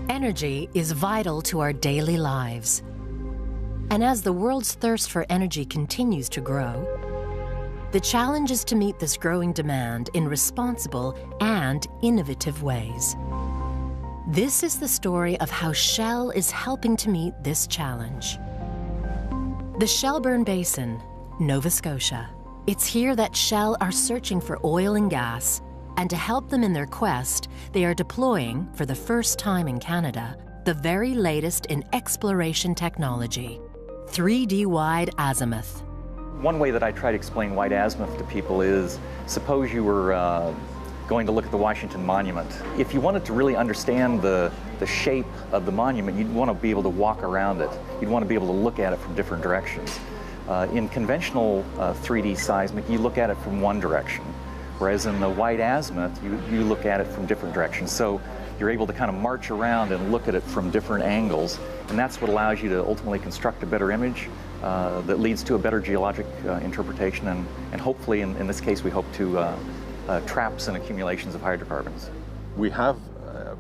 Energy is vital to our daily lives. And as the world's thirst for energy continues to grow, the challenge is to meet this growing demand in responsible and innovative ways. This is the story of how Shell is helping to meet this challenge. The Shelburne Basin, Nova Scotia. It's here that Shell are searching for oil and gas, and to help them in their quest, they are deploying, for the first time in Canada, the very latest in exploration technology, 3D wide azimuth. One way that I try to explain wide azimuth to people is, suppose you were going to look at the Washington Monument. If you wanted to really understand the shape of the monument, you'd want to be able to walk around it. You'd want to be able to look at it from different directions. In conventional 3D seismic, you look at it from one direction, whereas in the wide azimuth, you look at it from different directions. So you're able to kind of march around and look at it from different angles, and that's what allows you to ultimately construct a better image that leads to a better geologic interpretation, and hopefully, in this case, we hope to traps and accumulations of hydrocarbons. We have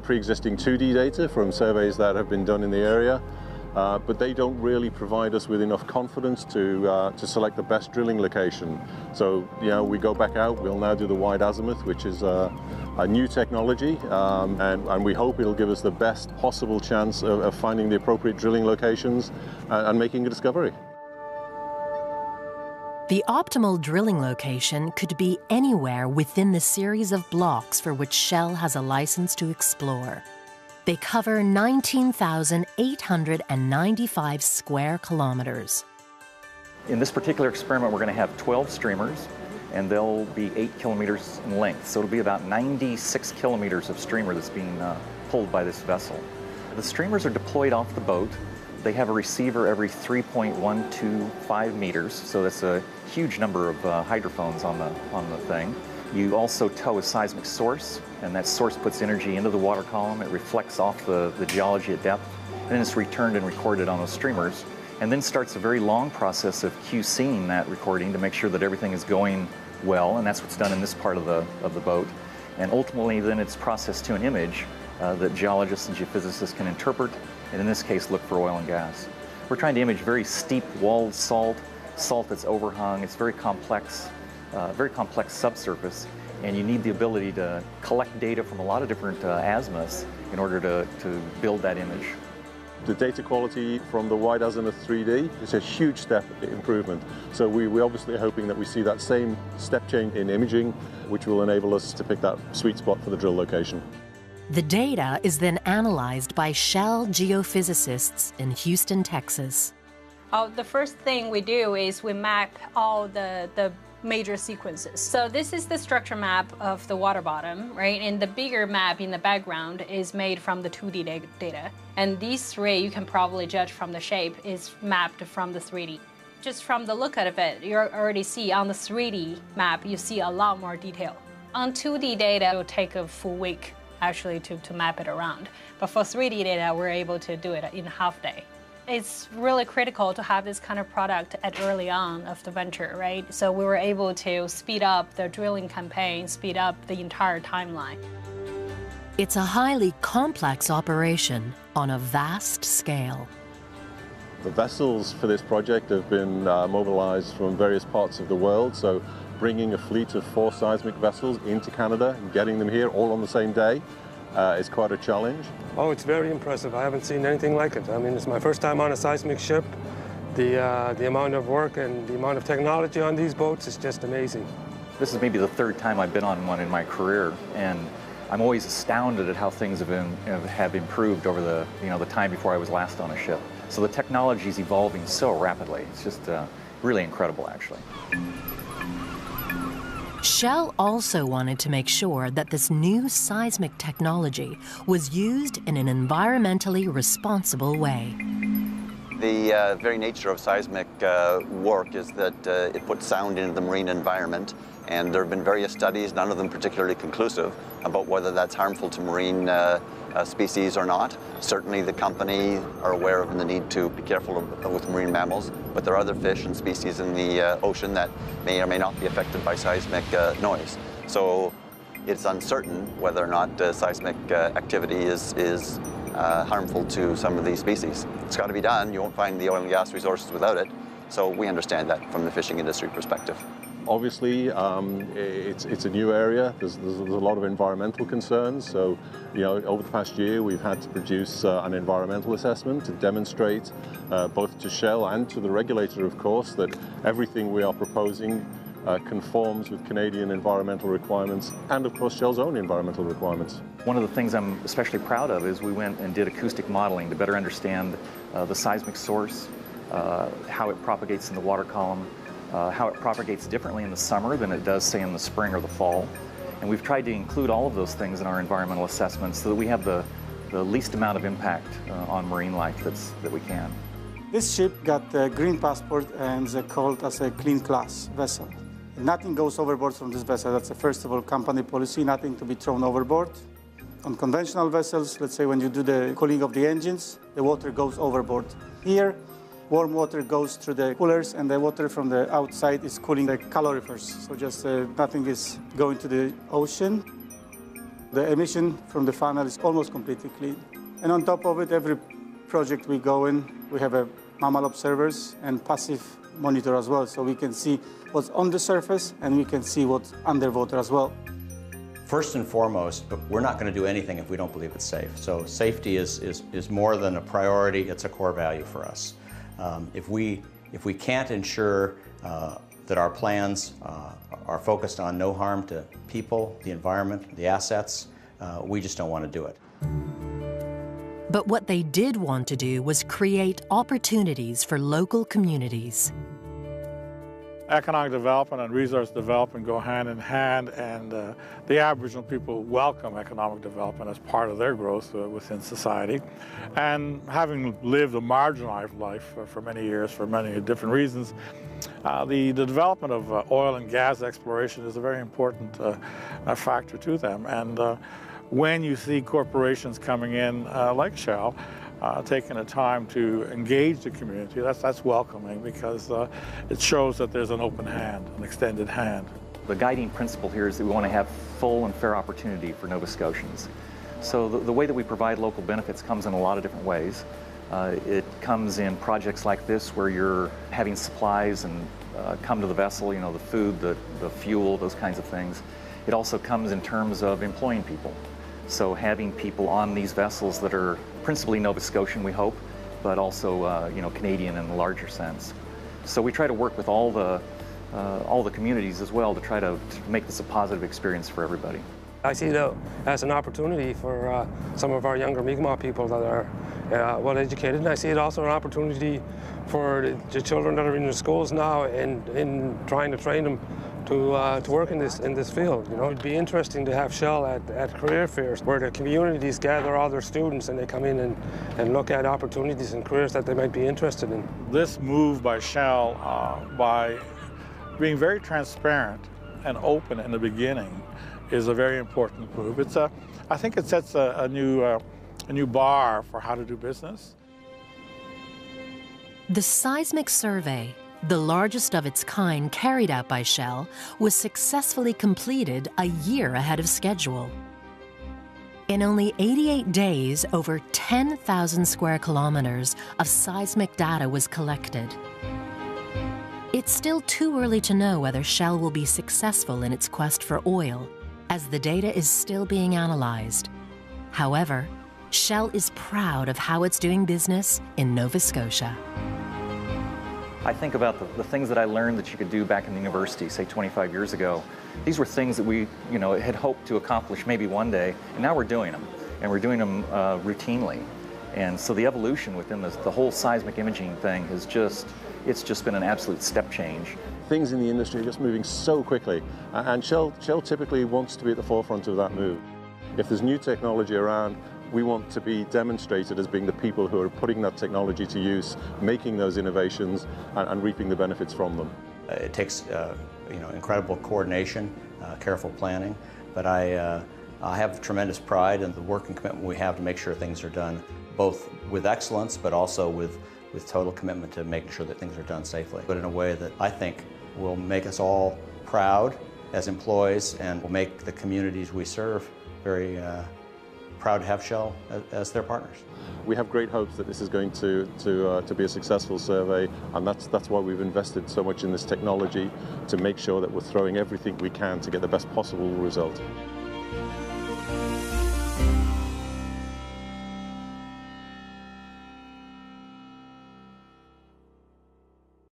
pre-existing 2D data from surveys that have been done in the area, but they don't really provide us with enough confidence to select the best drilling location. So, we go back out, we'll now do the wide azimuth, which is a new technology, and we hope it'll give us the best possible chance of finding the appropriate drilling locations and making a discovery. The optimal drilling location could be anywhere within the series of blocks for which Shell has a license to explore. They cover 19,895 square kilometers. In this particular experiment, we're going to have 12 streamers, and they'll be 8 kilometers in length. So it'll be about 96 kilometers of streamer that's being pulled by this vessel. The streamers are deployed off the boat. They have a receiver every 3.125 meters, so that's a huge number of hydrophones on the thing. You also tow a seismic source, and that source puts energy into the water column. It reflects off the geology at depth, and then it's returned and recorded on those streamers, and then starts a very long process of QCing that recording to make sure that everything is going well, and that's what's done in this part of the boat. And ultimately, then it's processed to an image that geologists and geophysicists can interpret, and in this case, look for oil and gas. We're trying to image very steep walled salt that's overhung. It's very complex subsurface, and you need the ability to collect data from a lot of different azimuths in order to build that image. The data quality from the wide azimuth 3D is a huge step improvement. So we obviously are hoping that we see that same step change in imaging, which will enable us to pick that sweet spot for the drill location. The data is then analyzed by Shell geophysicists in Houston, Texas. The first thing we do is we map all the major sequences. So this is the structure map of the water bottom, right? And the bigger map in the background is made from the 2D data. And these three, you can probably judge from the shape, is mapped from the 3D. Just from the look of it, you already see on the 3D map, you see a lot more detail. On 2D data, it will take a full week actually to map it around. But for 3D data, we're able to do it in half day. It's really critical to have this kind of product at early on of the venture, right? So we were able to speed up the drilling campaign, speed up the entire timeline. It's a highly complex operation on a vast scale. The vessels for this project have been mobilized from various parts of the world, so bringing a fleet of 4 seismic vessels into Canada and getting them here all on the same day is quite a challenge. Oh, it's very impressive. I haven't seen anything like it. I mean, it's my first time on a seismic ship. The amount of work and the amount of technology on these boats is just amazing. This is maybe the 3rd time I've been on one in my career, and I'm always astounded at how things have improved over the time before I was last on a ship. So the technology is evolving so rapidly. It's just really incredible, actually. Shell also wanted to make sure that this new seismic technology was used in an environmentally responsible way. The very nature of seismic work is that it puts sound into the marine environment, and there have been various studies, none of them particularly conclusive, about whether that's harmful to marine species or not. Certainly the company are aware of the need to be careful with marine mammals, but there are other fish and species in the ocean that may or may not be affected by seismic noise. So it's uncertain whether or not seismic activity is harmful to some of these species. It's got to be done. You won't find the oil and gas resources without it. So we understand that from the fishing industry perspective. Obviously, it's a new area. There's a lot of environmental concerns. So, over the past year, we've had to produce an environmental assessment to demonstrate both to Shell and to the regulator, of course, that everything we are proposing conforms with Canadian environmental requirements and, of course, Shell's own environmental requirements. One of the things I'm especially proud of is we went and did acoustic modeling to better understand the seismic source, how it propagates in the water column, how it propagates differently in the summer than it does, say, in the spring or the fall. And we've tried to include all of those things in our environmental assessments so that we have the least amount of impact on marine life that we can. This ship got the green passport and is called as a clean class vessel. Nothing goes overboard from this vessel. That's a first of all company policy, nothing to be thrown overboard. On conventional vessels, let's say when you do the cooling of the engines, the water goes overboard. Here, warm water goes through the coolers and the water from the outside is cooling the calorifers. So just nothing is going to the ocean. The emission from the funnel is almost completely clean. And on top of it, every project we go in, we have a mammal observers and passive monitor as well. So we can see what's on the surface and we can see what's underwater as well. First and foremost, we're not going to do anything if we don't believe it's safe. So safety is more than a priority, it's a core value for us. If we can't ensure that our plans are focused on no harm to people, the environment, the assets, we just don't want to do it. But what they did want to do was create opportunities for local communities. Economic development and resource development go hand in hand, and the Aboriginal people welcome economic development as part of their growth within society. And having lived a marginalized life for many years for many different reasons, the development of oil and gas exploration is a very important factor to them. And when you see corporations coming in like Shell, taking the time to engage the community, that's welcoming because it shows that there's an open hand, an extended hand. The guiding principle here is that we want to have full and fair opportunity for Nova Scotians. So the way that we provide local benefits comes in a lot of different ways. It comes in projects like this where you're having supplies and come to the vessel, the food, the fuel, those kinds of things. It also comes in terms of employing people. So having people on these vessels that are principally Nova Scotian, we hope, but also Canadian in the larger sense. So we try to work with all the communities as well to try to make this a positive experience for everybody. I see it as an opportunity for some of our younger Mi'kmaq people that are well educated, and I see it also an opportunity for the children that are in the schools now in trying to train them to work in this field. It'd be interesting to have Shell at career fairs where the communities gather all their students and they come in and look at opportunities and careers that they might be interested in. This move by Shell, by being very transparent and open in the beginning, is a very important move. I think it sets a new bar for how to do business. The seismic survey, the largest of its kind carried out by Shell, was successfully completed a year ahead of schedule. In only 88 days, over 10,000 square kilometers of seismic data was collected. It's still too early to know whether Shell will be successful in its quest for oil, as the data is still being analyzed. However, Shell is proud of how it's doing business in Nova Scotia. I think about the things that I learned that you could do back in the university, say 25 years ago. These were things that we, had hoped to accomplish maybe one day, and now we're doing them, and we're doing them routinely. And so the evolution within the whole seismic imaging thing has it's just been an absolute step change. Things in the industry are just moving so quickly, and Shell typically wants to be at the forefront of that move. If there's new technology around, we want to be demonstrated as being the people who are putting that technology to use, making those innovations, and reaping the benefits from them. It takes incredible coordination, careful planning, but I have tremendous pride in the work and commitment we have to make sure things are done both with excellence, but also with total commitment to making sure that things are done safely, but in a way that I think will make us all proud as employees, and will make the communities we serve very proud to have Shell as their partners. We have great hopes that this is going to be a successful survey, and that's why we've invested so much in this technology, to make sure that we're throwing everything we can to get the best possible result.